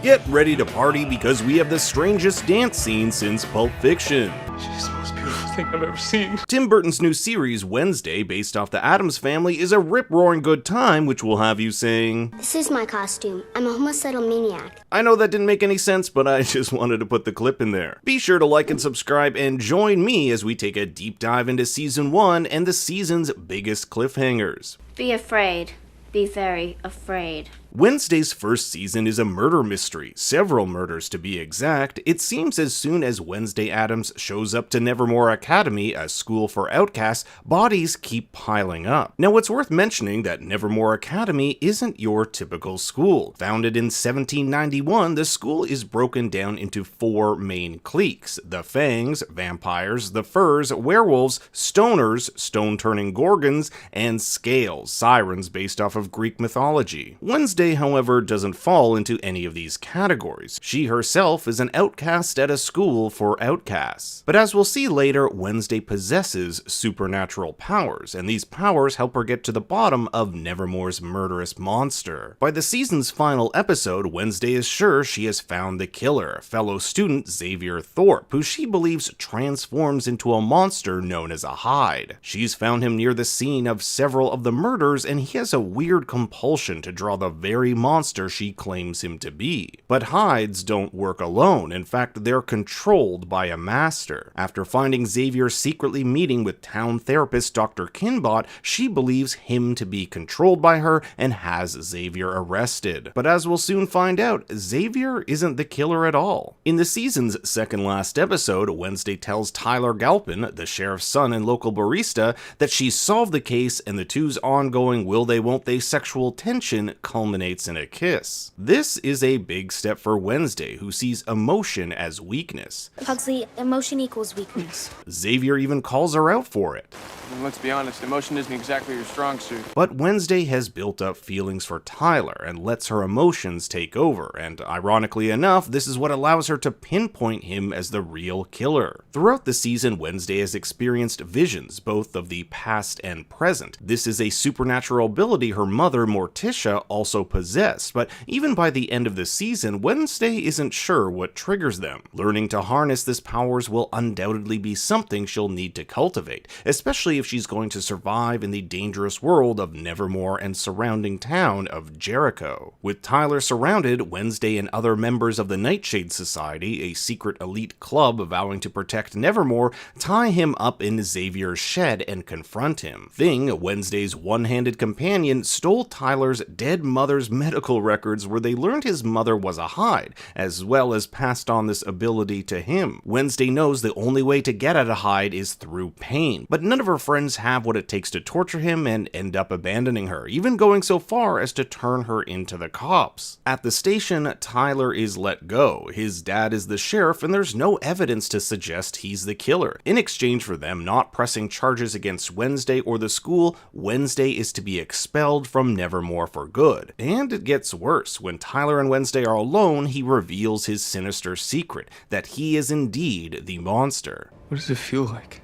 Get ready to party because we have the strangest dance scene since Pulp Fiction. She's the most beautiful thing I've ever seen. Tim Burton's new series, Wednesday, based off the Addams Family, is a rip-roaring good time, which will have you saying, "This is my costume. I'm a homicidal maniac." I know that didn't make any sense, but I just wanted to put the clip in there. Be sure to like and subscribe and join me as we take a deep dive into Season 1 and the season's biggest cliffhangers. Be afraid. Be very afraid. Wednesday's first season is a murder mystery, several murders to be exact. It seems as soon as Wednesday Addams shows up to Nevermore Academy, a school for outcasts, bodies keep piling up. Now it's worth mentioning that Nevermore Academy isn't your typical school. Founded in 1791, the school is broken down into 4 main cliques: the Fangs, vampires, the Furs, werewolves, stoners, stone-turning gorgons, and Scales, sirens based off of Greek mythology. Wednesday, however, doesn't fall into any of these categories. She herself is an outcast at a school for outcasts. But as we'll see later, Wednesday possesses supernatural powers, and these powers help her get to the bottom of Nevermore's murderous monster. By the season's final episode, Wednesday is sure she has found the killer, fellow student Xavier Thorpe, who she believes transforms into a monster known as a Hyde. She's found him near the scene of several of the murders, and he has a weird compulsion to draw the very monster she claims him to be. But Hydes don't work alone. In fact, they're controlled by a master. After finding Xavier secretly meeting with town therapist Dr. Kinbot, she believes him to be controlled by her and has Xavier arrested. But as we'll soon find out, Xavier isn't the killer at all. In the season's second last episode, Wednesday tells Tyler Galpin, the sheriff's son and local barista, that she's solved the case, and the two's ongoing will-they-won't-they sexual tension culminates in a kiss. This is a big step for Wednesday, who sees emotion as weakness. Pugsley, emotion equals weakness. Xavier even calls her out for it. And let's be honest, emotion isn't exactly your strong suit. But Wednesday has built up feelings for Tyler and lets her emotions take over, and ironically enough, this is what allows her to pinpoint him as the real killer. Throughout the season, Wednesday has experienced visions, both of the past and present. This is a supernatural ability her mother, Morticia, also possessed, but even by the end of the season, Wednesday isn't sure what triggers them. Learning to harness this powers will undoubtedly be something she'll need to cultivate, especially if she's going to survive in the dangerous world of Nevermore and surrounding town of Jericho. With Tyler surrounded, Wednesday and other members of the Nightshade Society, a secret elite club vowing to protect Nevermore, tie him up in Xavier's shed and confront him. Thing, Wednesday's one-handed companion, stole Tyler's dead mother's medical records where they learned his mother was a Hyde, as well as passed on this ability to him. Wednesday knows the only way to get at a Hyde is through pain, but none of her friends have what it takes to torture him and end up abandoning her, even going so far as to turn her into the cops. At the station, Tyler is let go. His dad is the sheriff, and there's no evidence to suggest he's the killer. In exchange for them not pressing charges against Wednesday or the school, Wednesday is to be expelled from Nevermore for good. And it gets worse. When Tyler and Wednesday are alone, he reveals his sinister secret, that he is indeed the monster. What does it feel like?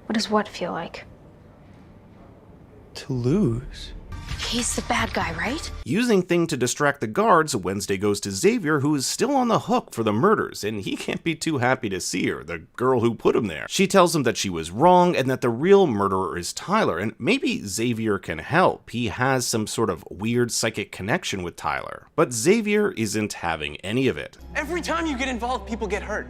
What does what feel like? To lose. He's the bad guy, right? Using Thing to distract the guards, Wednesday goes to Xavier, who is still on the hook for the murders, and he can't be too happy to see her, the girl who put him there. She tells him that she was wrong and that the real murderer is Tyler, and maybe Xavier can help. He has some sort of weird psychic connection with Tyler. But Xavier isn't having any of it. Every time you get involved, people get hurt.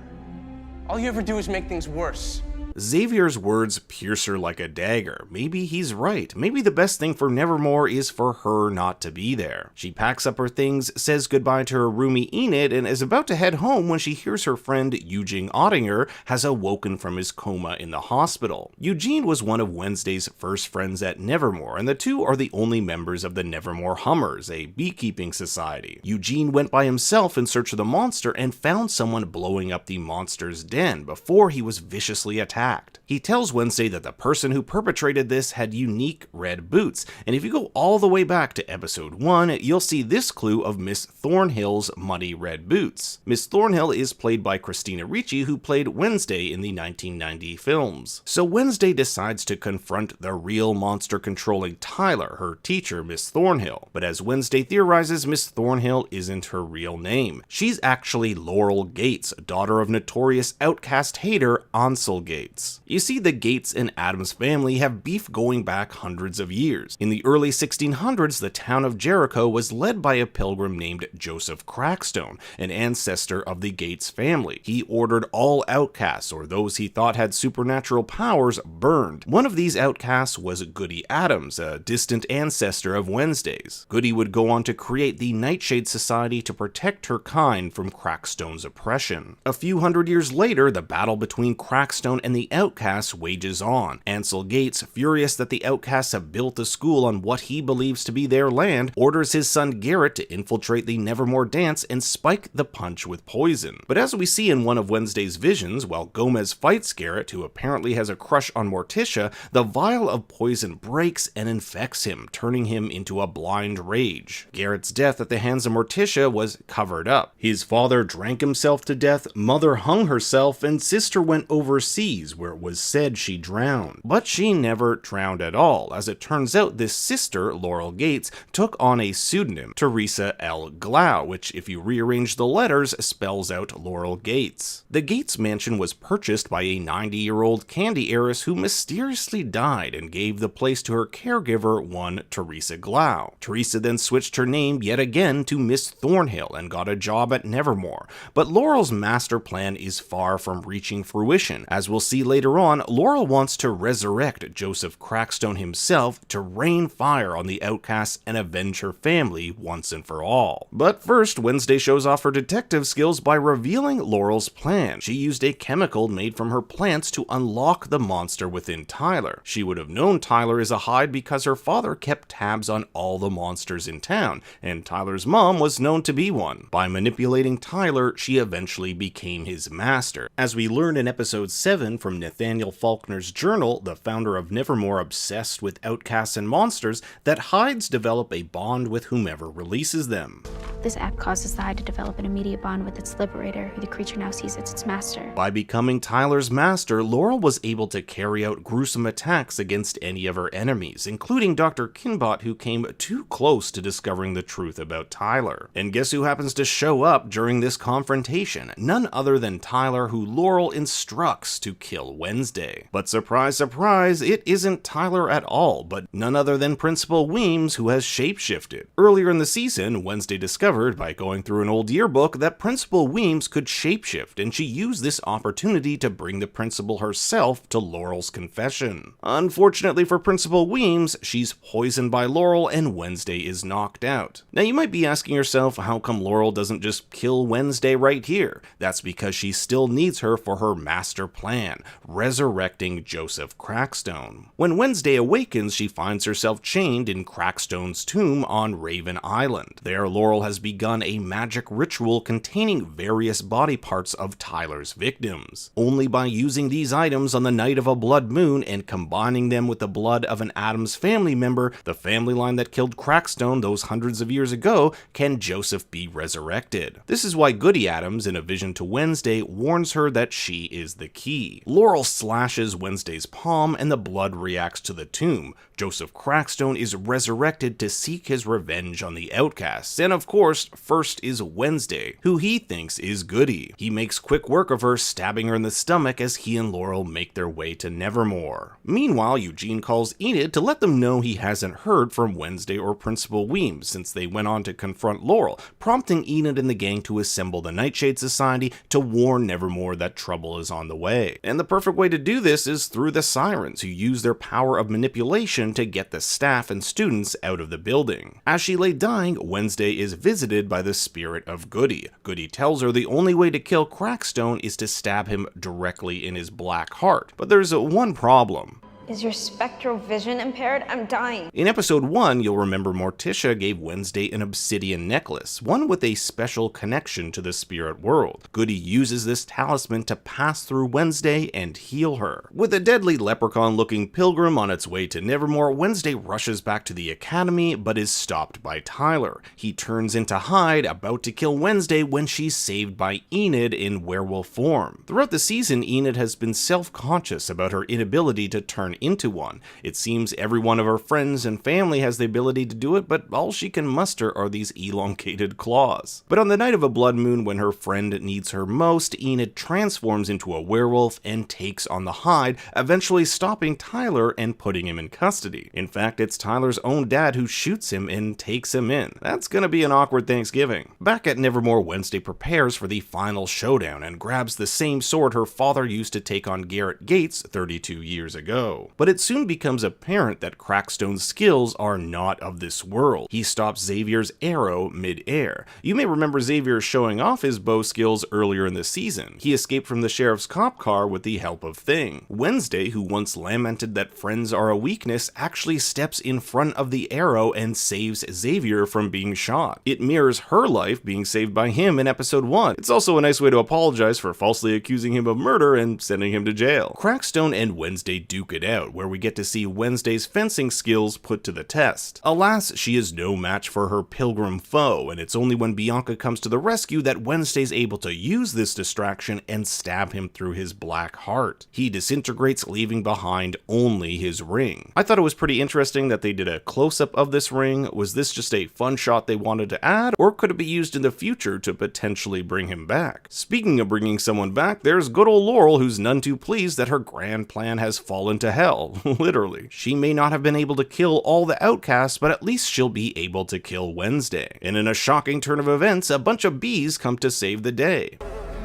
All you ever do is make things worse. Xavier's words pierce her like a dagger. Maybe he's right. Maybe the best thing for Nevermore is for her not to be there. She packs up her things, says goodbye to her roomie Enid, and is about to head home when she hears her friend Eugene Ottinger has awoken from his coma in the hospital. Eugene was one of Wednesday's first friends at Nevermore, and the two are the only members of the Nevermore Hummers, a beekeeping society. Eugene went by himself in search of the monster and found someone blowing up the monster's den before he was viciously attacked. He tells Wednesday that the person who perpetrated this had unique red boots, and if you go all the way back to episode 1, you'll see this clue of Miss Thornhill's muddy red boots. Miss Thornhill is played by Christina Ricci, who played Wednesday in the 1990 films. So Wednesday decides to confront the real monster controlling Tyler, her teacher, Miss Thornhill. But as Wednesday theorizes, Miss Thornhill isn't her real name. She's actually Laurel Gates, daughter of notorious outcast hater Ansel Gates. You see, the Gates and Addams family have beef going back hundreds of years. In the early 1600s, the town of Jericho was led by a pilgrim named Joseph Crackstone, an ancestor of the Gates family. He ordered all outcasts, or those he thought had supernatural powers, burned. One of these outcasts was Goody Addams, a distant ancestor of Wednesday's. Goody would go on to create the Nightshade Society to protect her kind from Crackstone's oppression. A few hundred years later, the battle between Crackstone and the outcasts wages on. Ansel Gates, furious that the outcasts have built a school on what he believes to be their land, orders his son Garrett to infiltrate the Nevermore dance and spike the punch with poison. But as we see in one of Wednesday's visions, while Gomez fights Garrett, who apparently has a crush on Morticia, the vial of poison breaks and infects him, turning him into a blind rage. Garrett's death at the hands of Morticia was covered up. His father drank himself to death, mother hung herself, and sister went overseas, where it was said she drowned. But she never drowned at all. As it turns out, this sister, Laurel Gates, took on a pseudonym, Teresa L. Glau, which, if you rearrange the letters, spells out Laurel Gates. The Gates mansion was purchased by a 90-year-old candy heiress who mysteriously died and gave the place to her caregiver, one Teresa Glau. Teresa then switched her name yet again to Miss Thornhill and got a job at Nevermore. But Laurel's master plan is far from reaching fruition. As we'll see later on, Laurel wants to resurrect Joseph Crackstone himself to rain fire on the outcasts and avenge her family once and for all. But first, Wednesday shows off her detective skills by revealing Laurel's plan. She used a chemical made from her plants to unlock the monster within Tyler. She would have known Tyler is a Hyde because her father kept tabs on all the monsters in town, and Tyler's mom was known to be one. By manipulating Tyler, she eventually became his master. As we learn in episode 7 from Nathaniel Faulkner's journal, the founder of Nevermore obsessed with outcasts and monsters, that Hydes develop a bond with whomever releases them. This act causes the Hyde to develop an immediate bond with its liberator, who the creature now sees as its master. By becoming Tyler's master, Laurel was able to carry out gruesome attacks against any of her enemies, including Dr. Kinbot, who came too close to discovering the truth about Tyler. And guess who happens to show up during this confrontation? None other than Tyler, who Laurel instructs to kill Wednesday. But surprise, surprise, it isn't Tyler at all, but none other than Principal Weems, who has shapeshifted. Earlier in the season, Wednesday discovered, by going through an old yearbook, that Principal Weems could shapeshift, and she used this opportunity to bring the principal herself to Laurel's confession. Unfortunately for Principal Weems, she's poisoned by Laurel and Wednesday is knocked out. Now you might be asking yourself, how come Laurel doesn't just kill Wednesday right here? That's because she still needs her for her master plan, resurrecting Joseph Crackstone. When Wednesday awakens, she finds herself chained in Crackstone's tomb on Raven Island. There, Laurel has begun a magic ritual containing various body parts of Tyler's victims. Only by using these items on the night of a blood moon and combining them with the blood of an Addams family member, the family line that killed Crackstone those hundreds of years ago, can Joseph be resurrected. This is why Goody Addams, in a vision to Wednesday, warns her that she is the key. Laurel slashes Wednesday's palm and the blood reacts to the tomb. Joseph Crackstone is resurrected to seek his revenge on the outcasts, and of course, first is Wednesday, who he thinks is Goody. He makes quick work of her, stabbing her in the stomach as he and Laurel make their way to Nevermore. Meanwhile, Eugene calls Enid to let them know he hasn't heard from Wednesday or Principal Weems since they went on to confront Laurel, prompting Enid and the gang to assemble the Nightshade Society to warn Nevermore that trouble is on the way. And the perfect way to do this is through the Sirens, who use their power of manipulation to get the staff and students out of the building. As she lay dying, Wednesday is visited by the spirit of Goody. Goody tells her the only way to kill Crackstone is to stab him directly in his black heart. But there's one problem. Is your spectral vision impaired? I'm dying. In episode 1, you'll remember Morticia gave Wednesday an obsidian necklace, one with a special connection to the spirit world. Goody uses this talisman to pass through Wednesday and heal her. With a deadly leprechaun-looking pilgrim on its way to Nevermore, Wednesday rushes back to the academy but is stopped by Tyler. He turns into Hyde, about to kill Wednesday when she's saved by Enid in werewolf form. Throughout the season, Enid has been self-conscious about her inability to turn into one. It seems every one of her friends and family has the ability to do it, but all she can muster are these elongated claws. But on the night of a blood moon, when her friend needs her most, Enid transforms into a werewolf and takes on the Hyde, eventually stopping Tyler and putting him in custody. In fact, it's Tyler's own dad who shoots him and takes him in. That's gonna be an awkward Thanksgiving. Back at Nevermore, Wednesday prepares for the final showdown and grabs the same sword her father used to take on Garrett Gates 32 years ago. But it soon becomes apparent that Crackstone's skills are not of this world. He stops Xavier's arrow mid-air. You may remember Xavier showing off his bow skills earlier in the season. He escaped from the sheriff's cop car with the help of Thing. Wednesday, who once lamented that friends are a weakness, actually steps in front of the arrow and saves Xavier from being shot. It mirrors her life being saved by him in episode 1. It's also a nice way to apologize for falsely accusing him of murder and sending him to jail. Crackstone and Wednesday duke it out, where we get to see Wednesday's fencing skills put to the test. Alas, she is no match for her pilgrim foe, and it's only when Bianca comes to the rescue that Wednesday's able to use this distraction and stab him through his black heart. He disintegrates, leaving behind only his ring. I thought it was pretty interesting that they did a close-up of this ring. Was this just a fun shot they wanted to add, or could it be used in the future to potentially bring him back? Speaking of bringing someone back, there's good old Laurel, who's none too pleased that her grand plan has fallen to hell, literally. She may not have been able to kill all the outcasts, but at least she'll be able to kill Wednesday. And in a shocking turn of events, a bunch of bees come to save the day.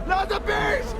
Not the bees!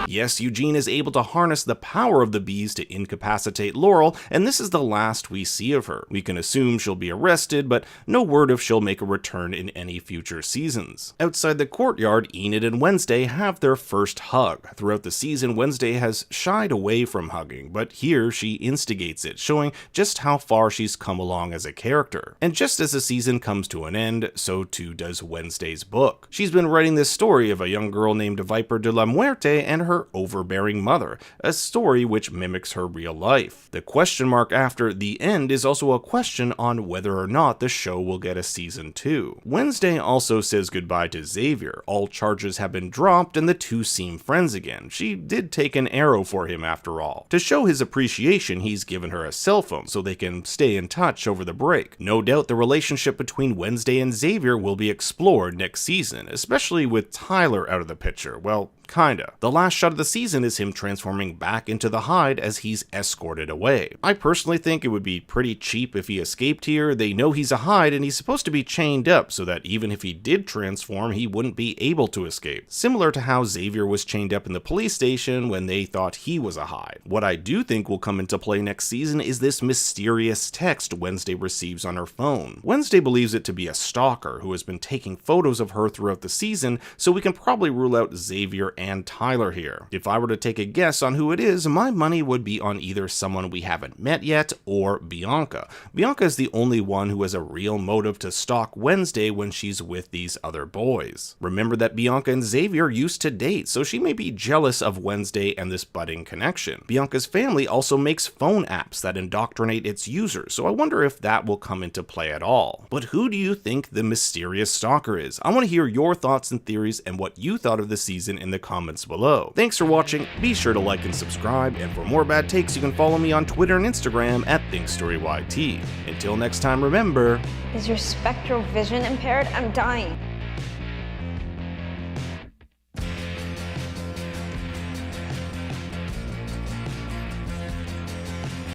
Yes, Eugene is able to harness the power of the bees to incapacitate Laurel, and this is the last we see of her. We can assume she'll be arrested, but no word if she'll make a return in any future seasons. Outside the courtyard, Enid and Wednesday have their first hug. Throughout the season, Wednesday has shied away from hugging, but here she instigates it, showing just how far she's come along as a character. And just as the season comes to an end, so too does Wednesday's book. She's been writing this story of a young girl named Viper de la Muerte and her overbearing mother, a story which mimics her real life. The question mark after the end is also a question on whether or not the show will get a season 2. Wednesday also says goodbye to Xavier. All charges have been dropped and the two seem friends again. She did take an arrow for him after all. To show his appreciation, he's given her a cell phone so they can stay in touch over the break. No doubt the relationship between Wednesday and Xavier will be explored next season, especially with Tyler out of the picture. Well, kinda. The last shot of the season is him transforming back into the Hyde as he's escorted away. I personally think it would be pretty cheap if he escaped here. They know he's a Hyde and he's supposed to be chained up so that even if he did transform, he wouldn't be able to escape. Similar to how Xavier was chained up in the police station when they thought he was a Hyde. What I do think will come into play next season is this mysterious text Wednesday receives on her phone. Wednesday believes it to be a stalker who has been taking photos of her throughout the season, so we can probably rule out Xavier and Tyler here. If I were to take a guess on who it is, my money would be on either someone we haven't met yet or Bianca. Bianca is the only one who has a real motive to stalk Wednesday when she's with these other boys. Remember that Bianca and Xavier used to date, so she may be jealous of Wednesday and this budding connection. Bianca's family also makes phone apps that indoctrinate its users, so I wonder if that will come into play at all. But who do you think the mysterious stalker is? I want to hear your thoughts and theories and what you thought of the season in the comments below. Thanks for watching, be sure to like and subscribe, and for more bad takes you can follow me on Twitter and Instagram at ThinkStoryYT. Until next time, remember... Is your spectral vision impaired? I'm dying.